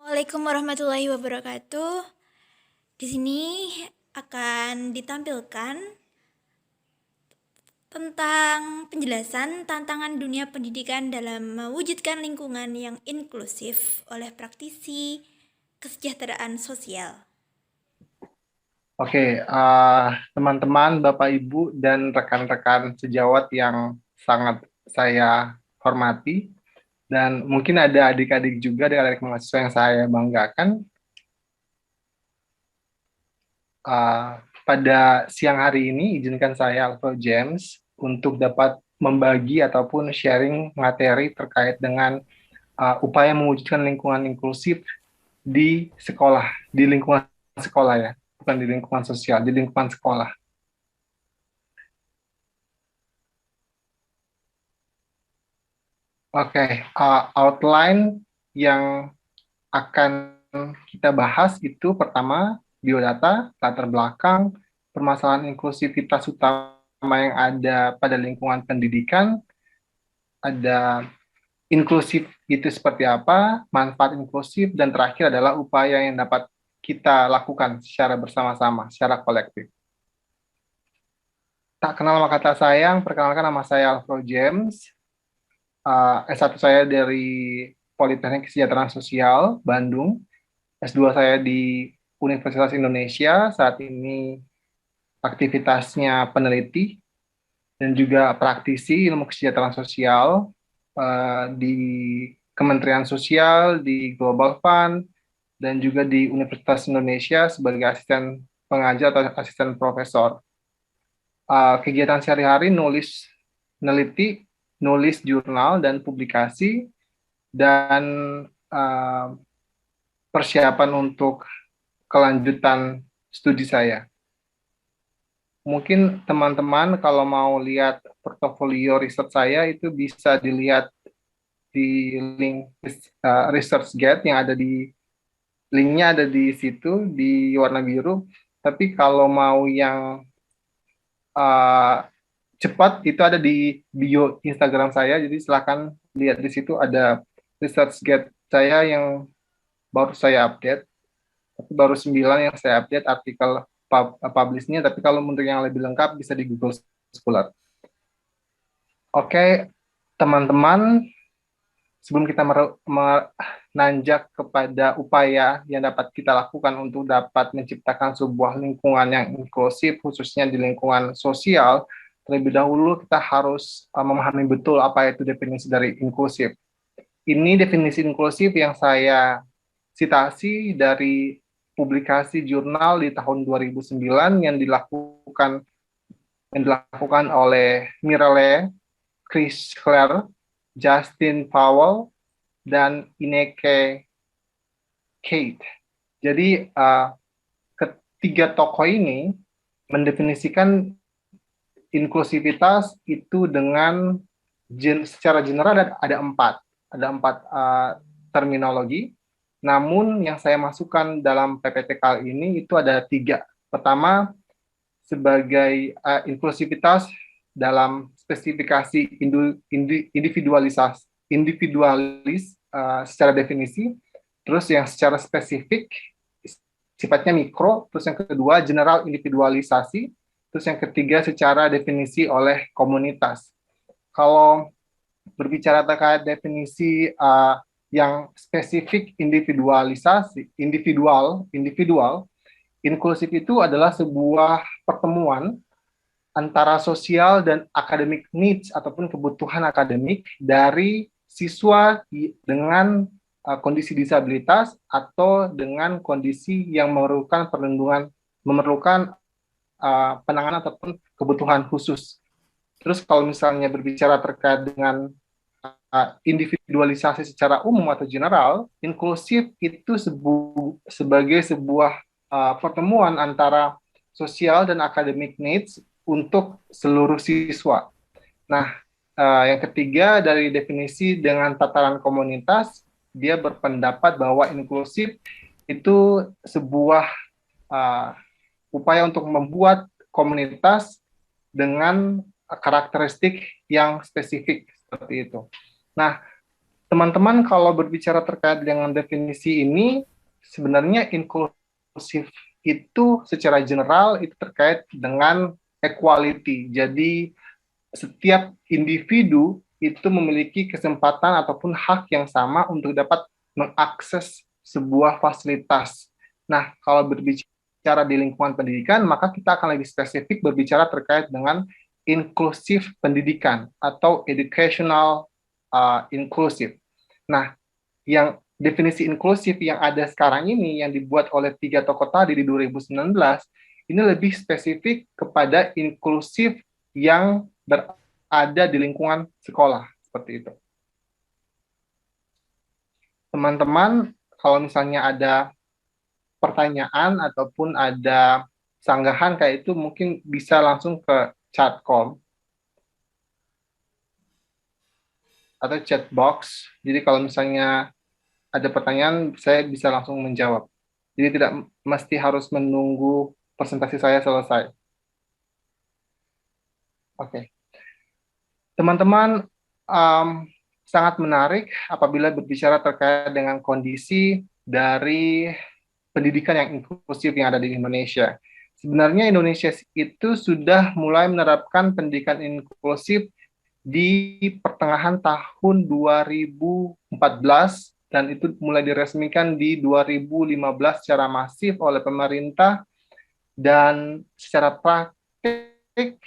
Assalamualaikum warahmatullahi wabarakatuh. Di sini akan ditampilkan tentang penjelasan tantangan dunia pendidikan dalam mewujudkan lingkungan yang inklusif oleh praktisi kesejahteraan sosial. Oke, teman-teman, Bapak, Ibu, dan rekan-rekan sejawat yang sangat saya hormati, dan mungkin ada adik-adik juga, adik-adik mahasiswa yang saya banggakan. Pada siang hari ini, izinkan saya, Alfred James, untuk dapat membagi ataupun sharing materi terkait dengan upaya mewujudkan lingkungan inklusif di sekolah, di lingkungan sekolah ya, bukan di lingkungan sosial, di lingkungan sekolah. Oke, outline yang akan kita bahas itu pertama biodata, latar belakang, permasalahan inklusivitas utama yang ada pada lingkungan pendidikan, ada inklusif itu seperti apa, manfaat inklusif, dan terakhir adalah upaya yang dapat kita lakukan secara bersama-sama, secara kolektif. Tak kenal maka tak sayang, perkenalkan nama saya Alfred James. S1 saya dari Politeknik Kesejahteraan Sosial, Bandung. S2 saya di Universitas Indonesia, saat ini aktivitasnya peneliti dan juga praktisi ilmu kesejahteraan sosial di Kementerian Sosial, di Global Fund, dan juga di Universitas Indonesia sebagai asisten pengajar atau asisten profesor. Kegiatan sehari-hari nulis, neliti, nulis jurnal dan publikasi, dan uh, persiapan untuk kelanjutan studi saya. Mungkin teman-teman kalau mau lihat portofolio riset saya itu bisa dilihat di link ResearchGate yang ada di linknya ada di situ di warna biru. Tapi kalau mau yang uh, cepat itu ada di bio Instagram saya. Jadi silakan lihat di situ ada ResearchGate saya yang baru saya update. Tapi baru 9 yang saya update artikel publish-nya, tapi kalau untuk yang lebih lengkap bisa di Google Scholar. Oke, teman-teman, sebelum kita menanjak kepada upaya yang dapat kita lakukan untuk dapat menciptakan sebuah lingkungan yang inklusif, khususnya di lingkungan sosial, terlebih dahulu kita harus memahami betul apa itu definisi dari inklusif. Ini definisi inklusif yang saya citasi dari publikasi jurnal di tahun 2009 yang dilakukan oleh Mirelle, Chris Clare, Justin Powell, dan Ineke Kate. Jadi ketiga tokoh ini mendefinisikan inklusivitas itu dengan secara general ada empat terminologi. Namun yang saya masukkan dalam PPT kali ini itu ada tiga. Pertama, sebagai inklusivitas dalam spesifikasi individualis secara definisi, terus yang secara spesifik sifatnya mikro, terus yang kedua general individualisasi, terus yang ketiga secara definisi oleh komunitas. Kalau berbicara terkait definisi yang spesifik individual, inklusif itu adalah sebuah pertemuan antara sosial dan academic needs ataupun kebutuhan akademik dari siswa dengan kondisi disabilitas atau dengan kondisi yang memerlukan perlindungan, memerlukan penanganan ataupun kebutuhan khusus. Terus kalau misalnya berbicara terkait dengan individualisasi secara umum atau general, inklusif itu sebagai sebuah pertemuan antara sosial dan academic needs untuk seluruh siswa. Nah, yang ketiga dari definisi dengan tataran komunitas, dia berpendapat bahwa inklusif itu sebuah uh, upaya untuk membuat komunitas dengan karakteristik yang spesifik seperti itu. Nah, Teman-teman kalau berbicara terkait dengan definisi ini, sebenarnya inklusif itu secara general itu terkait dengan equality. Jadi setiap individu itu memiliki kesempatan ataupun hak yang sama untuk dapat mengakses sebuah fasilitas. Nah, kalau berbicara di lingkungan pendidikan, maka kita akan lebih spesifik berbicara terkait dengan inklusif pendidikan atau educational inclusive. Nah, yang definisi inklusif yang ada sekarang ini yang dibuat oleh 3 tokoh tadi di 2019 ini lebih spesifik kepada inklusif yang berada di lingkungan sekolah seperti itu. Teman-teman, kalau misalnya ada pertanyaan ataupun ada sanggahan kayak itu mungkin bisa langsung ke chatcom atau chat box. Jadi kalau misalnya ada pertanyaan, saya bisa langsung menjawab. Jadi tidak mesti harus menunggu presentasi saya selesai. Oke. Teman-teman, um, sangat menarik apabila berbicara terkait dengan kondisi dari pendidikan yang inklusif yang ada di Indonesia. Sebenarnya Indonesia itu sudah mulai menerapkan pendidikan inklusif di pertengahan tahun 2014 dan itu mulai diresmikan di 2015 secara masif oleh pemerintah dan secara praktik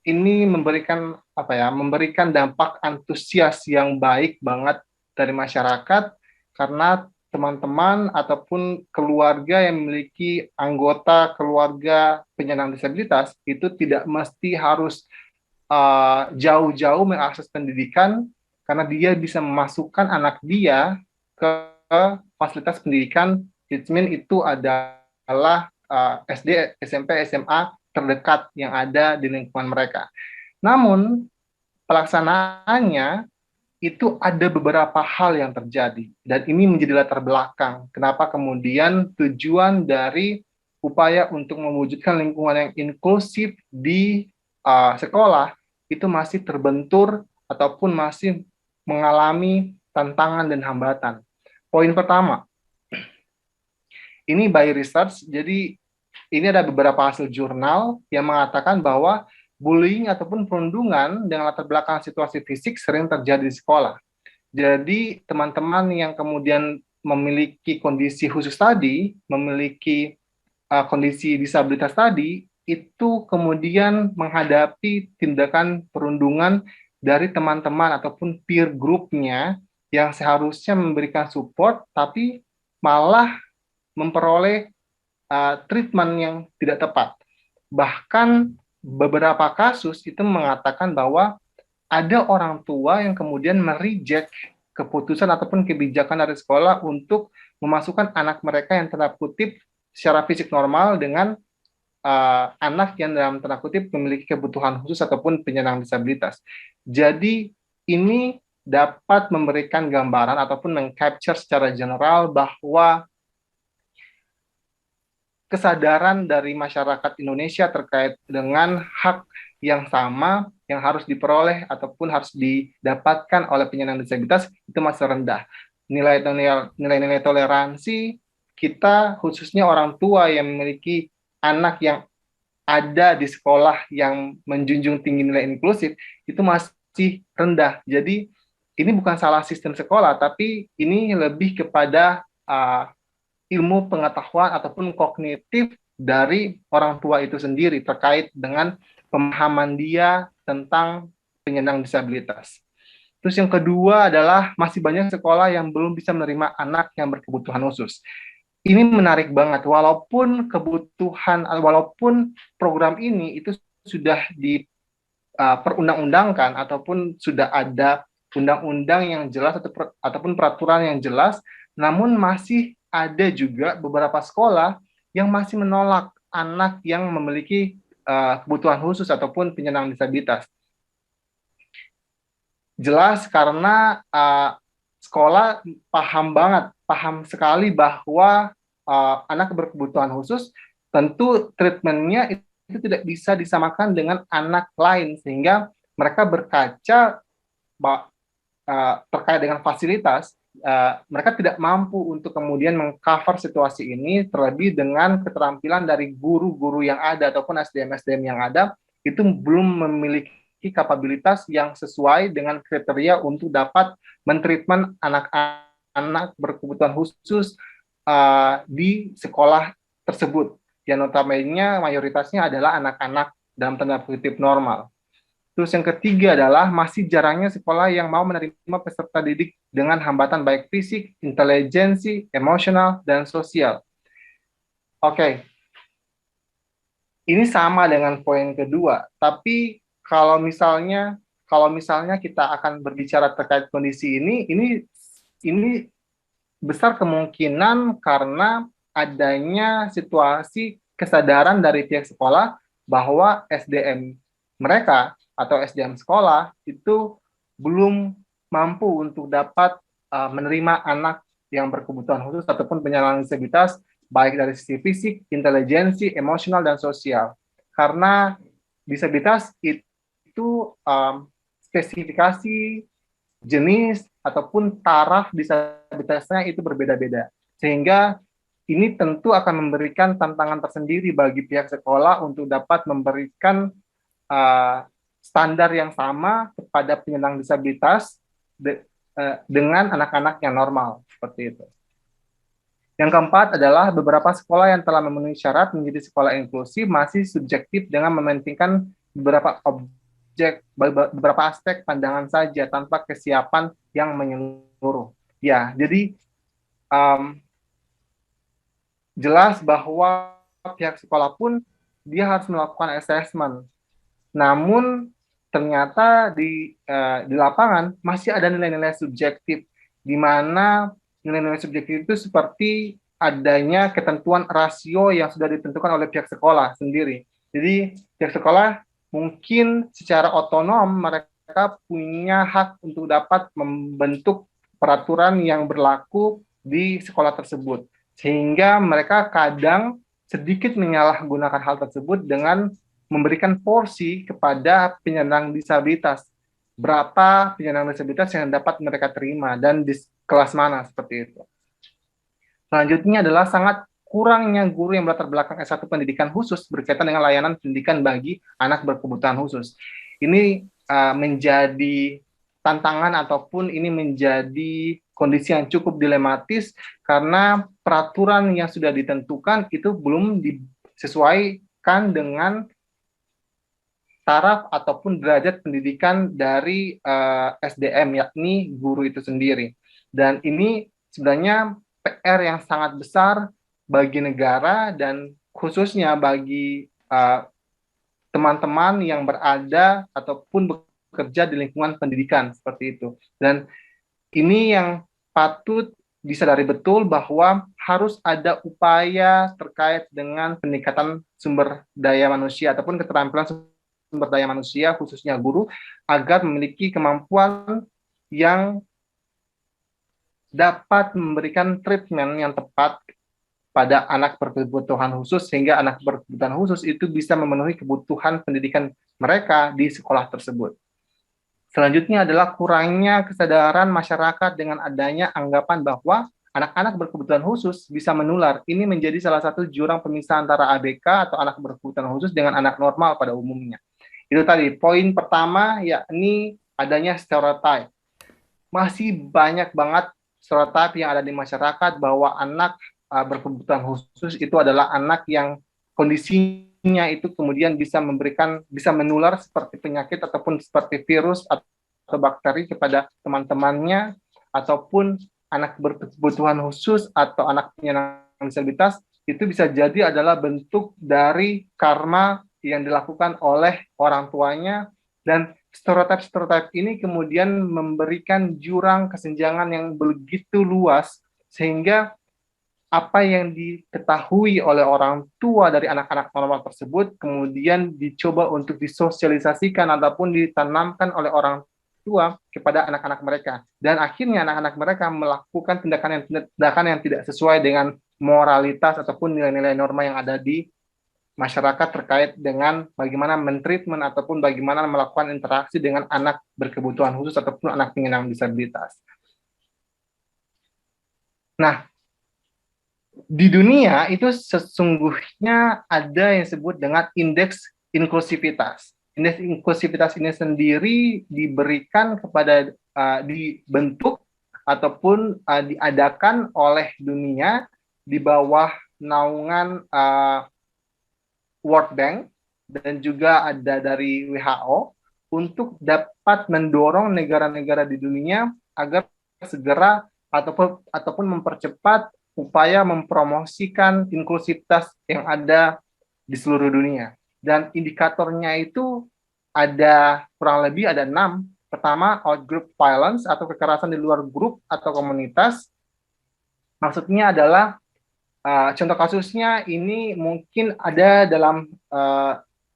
ini memberikan dampak antusias yang baik banget dari masyarakat karena teman-teman ataupun keluarga yang memiliki anggota keluarga penyandang disabilitas itu tidak mesti harus jauh-jauh mengakses pendidikan karena dia bisa memasukkan anak dia ke fasilitas pendidikan. It means itu adalah SD, SMP, SMA terdekat yang ada di lingkungan mereka. Namun pelaksanaannya itu ada beberapa hal yang terjadi dan ini menjadi latar belakang kenapa kemudian tujuan dari upaya untuk mewujudkan lingkungan yang inklusif di sekolah itu masih terbentur ataupun masih mengalami tantangan dan hambatan. Poin pertama, ini by research, jadi ini ada beberapa hasil jurnal yang mengatakan bahwa bullying ataupun perundungan dengan latar belakang situasi fisik sering terjadi di sekolah. Jadi teman-teman yang kemudian memiliki kondisi khusus tadi, memiliki kondisi disabilitas tadi, itu kemudian menghadapi tindakan perundungan dari teman-teman ataupun peer group-nya yang seharusnya memberikan support, tapi malah memperoleh treatment yang tidak tepat. Bahkan beberapa kasus itu mengatakan bahwa ada orang tua yang kemudian mereject keputusan ataupun kebijakan dari sekolah untuk memasukkan anak mereka yang tanda kutip secara fisik normal dengan anak yang dalam tanda kutip memiliki kebutuhan khusus ataupun penyandang disabilitas. Jadi ini dapat memberikan gambaran ataupun meng-capture secara general bahwa kesadaran dari masyarakat Indonesia terkait dengan hak yang sama yang harus diperoleh ataupun harus didapatkan oleh penyandang disabilitas itu masih rendah. Nilai-nilai toleransi kita khususnya orang tua yang memiliki anak yang ada di sekolah yang menjunjung tinggi nilai inklusif itu masih rendah. Jadi ini bukan salah sistem sekolah, tapi ini lebih kepada ilmu pengetahuan ataupun kognitif dari orang tua itu sendiri terkait dengan pemahaman dia tentang penyandang disabilitas. Terus yang kedua adalah masih banyak sekolah yang belum bisa menerima anak yang berkebutuhan khusus. Ini menarik banget, walaupun program ini itu sudah diperundang-undangkan ataupun sudah ada undang-undang yang jelas ataupun peraturan yang jelas, namun masih ada juga beberapa sekolah yang masih menolak anak yang memiliki kebutuhan khusus ataupun penyandang disabilitas. Jelas karena sekolah paham sekali bahwa anak berkebutuhan khusus tentu treatmentnya itu tidak bisa disamakan dengan anak lain sehingga mereka berkaca terkait dengan fasilitas, mereka tidak mampu untuk kemudian mengcover situasi ini, terlebih dengan keterampilan dari guru-guru yang ada ataupun SDM-SDM yang ada itu belum memiliki kapabilitas yang sesuai dengan kriteria untuk dapat mentreatment anak-anak berkebutuhan khusus di sekolah tersebut, yang notabene mayoritasnya adalah anak-anak dalam tanda kutip normal. Terus yang ketiga adalah masih jarangnya sekolah yang mau menerima peserta didik dengan hambatan baik fisik, intelijensi, emosional, dan sosial. Oke, ini sama dengan poin kedua, tapi kalau misalnya kita akan berbicara terkait kondisi ini besar kemungkinan karena adanya situasi kesadaran dari pihak sekolah bahwa SDM mereka atau SDM sekolah itu belum mampu untuk dapat menerima anak yang berkebutuhan khusus ataupun penyandang disabilitas baik dari sisi fisik, intelijensi, emosional, dan sosial. Karena disabilitas itu spesifikasi jenis ataupun taraf disabilitasnya itu berbeda-beda. Sehingga ini tentu akan memberikan tantangan tersendiri bagi pihak sekolah untuk dapat memberikan standar yang sama kepada penyandang disabilitas dengan anak-anak yang normal, seperti itu. Yang keempat adalah beberapa sekolah yang telah memenuhi syarat menjadi sekolah inklusif masih subjektif dengan mementingkan beberapa aspek pandangan saja tanpa kesiapan yang menyeluruh. Ya, jadi jelas bahwa pihak sekolah pun dia harus melakukan assessment. Namun ternyata di lapangan masih ada nilai-nilai subjektif, di mana nilai-nilai subjektif itu seperti adanya ketentuan rasio yang sudah ditentukan oleh pihak sekolah sendiri. Jadi pihak sekolah mungkin secara otonom mereka punya hak untuk dapat membentuk peraturan yang berlaku di sekolah tersebut. Sehingga mereka kadang sedikit menyalahgunakan hal tersebut dengan memberikan porsi kepada penyandang disabilitas. Berapa penyandang disabilitas yang dapat mereka terima dan di kelas mana, seperti itu. Selanjutnya adalah sangat kurangnya guru yang berlatar belakang S1 pendidikan khusus berkaitan dengan layanan pendidikan bagi anak berkebutuhan khusus. Ini menjadi tantangan ataupun ini menjadi kondisi yang cukup dilematis karena peraturan yang sudah ditentukan itu belum disesuaikan dengan taraf ataupun derajat pendidikan dari SDM, yakni guru itu sendiri. Dan ini sebenarnya PR yang sangat besar bagi negara dan khususnya bagi teman-teman yang berada ataupun bekerja di lingkungan pendidikan, seperti itu. Dan ini yang patut disadari betul bahwa harus ada upaya terkait dengan peningkatan sumber daya manusia ataupun keterampilan sumber daya manusia, khususnya guru, agar memiliki kemampuan yang dapat memberikan treatment yang tepat pada anak berkebutuhan khusus, sehingga anak berkebutuhan khusus itu bisa memenuhi kebutuhan pendidikan mereka di sekolah tersebut. Selanjutnya adalah kurangnya kesadaran masyarakat dengan adanya anggapan bahwa anak-anak berkebutuhan khusus bisa menular. Ini menjadi salah satu jurang pemisah antara ABK atau anak berkebutuhan khusus dengan anak normal pada umumnya. Itu tadi, poin pertama yakni adanya stereotype. Masih banyak banget stereotype yang ada di masyarakat bahwa anak berkebutuhan khusus itu adalah anak yang kondisinya itu kemudian bisa menular seperti penyakit ataupun seperti virus atau bakteri kepada teman-temannya, ataupun anak berkebutuhan khusus atau anak penyandang disabilitas itu bisa jadi adalah bentuk dari karma yang dilakukan oleh orang tuanya, dan stereotip ini kemudian memberikan jurang kesenjangan yang begitu luas sehingga apa yang diketahui oleh orang tua dari anak-anak normal tersebut kemudian dicoba untuk disosialisasikan ataupun ditanamkan oleh orang tua kepada anak-anak mereka, dan akhirnya anak-anak mereka melakukan tindakan yang tidak sesuai dengan moralitas ataupun nilai-nilai norma yang ada di masyarakat terkait dengan bagaimana mentreatment ataupun bagaimana melakukan interaksi dengan anak berkebutuhan khusus ataupun anak penyandang disabilitas. Nah, di dunia itu sesungguhnya ada yang disebut dengan indeks inklusivitas. Indeks inklusivitas ini sendiri diberikan kepada dibentuk ataupun diadakan oleh dunia di bawah naungan World Bank dan juga ada dari WHO untuk dapat mendorong negara-negara di dunia agar segera ataupun mempercepat upaya mempromosikan inklusivitas yang ada di seluruh dunia. Dan indikatornya itu ada kurang lebih ada 6. Pertama, out-group violence atau kekerasan di luar grup atau komunitas. Maksudnya adalah contoh kasusnya ini mungkin ada dalam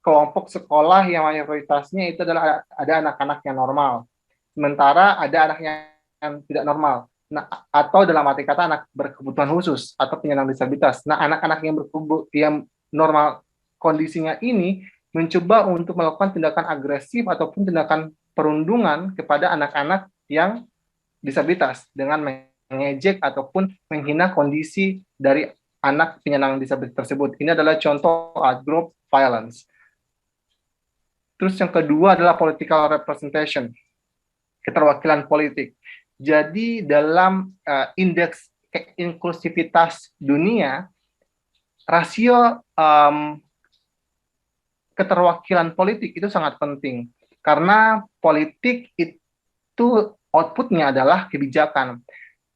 kelompok sekolah yang mayoritasnya itu adalah ada anak-anak yang normal, sementara ada anak yang tidak normal. Nah, atau dalam arti kata anak berkebutuhan khusus atau penyandang disabilitas. Nah, anak-anak yang normal kondisinya ini mencoba untuk melakukan tindakan agresif ataupun tindakan perundungan kepada anak-anak yang disabilitas dengan mengejek ataupun menghina kondisi dari anak penyandang disabilitas tersebut. Ini adalah contoh out-group violence. Terus yang kedua adalah political representation, keterwakilan politik. Jadi dalam indeks inklusivitas dunia, rasio keterwakilan politik itu sangat penting. Karena politik itu outputnya adalah kebijakan.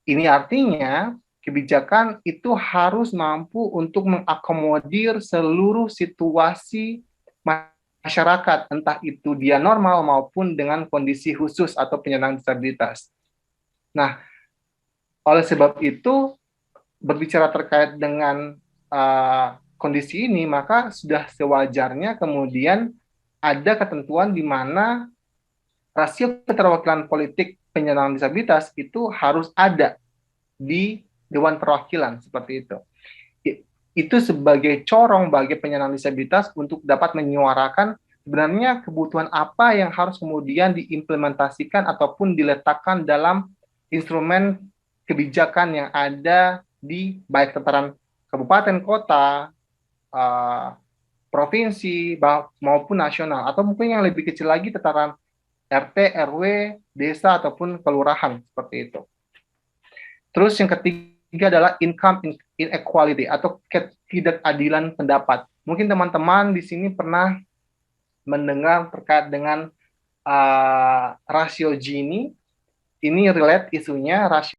Ini artinya kebijakan itu harus mampu untuk mengakomodir seluruh situasi masyarakat, entah itu dia normal maupun dengan kondisi khusus atau penyandang disabilitas. Nah, oleh sebab itu, berbicara terkait dengan kondisi ini, maka sudah sewajarnya kemudian ada ketentuan di mana rasio keterwakilan politik penyandang disabilitas itu harus ada di Dewan Perwakilan seperti itu. Itu sebagai corong bagi penyandang disabilitas untuk dapat menyuarakan sebenarnya kebutuhan apa yang harus kemudian diimplementasikan ataupun diletakkan dalam instrumen kebijakan yang ada di baik tataran kabupaten, kota, provinsi maupun nasional, atau mungkin yang lebih kecil lagi tataran RT, RW, desa ataupun kelurahan seperti itu. Terus yang ketiga adalah income inequality atau ketidakadilan pendapat. Mungkin teman-teman di sini pernah mendengar terkait dengan rasio Gini. Ini relate isunya rasio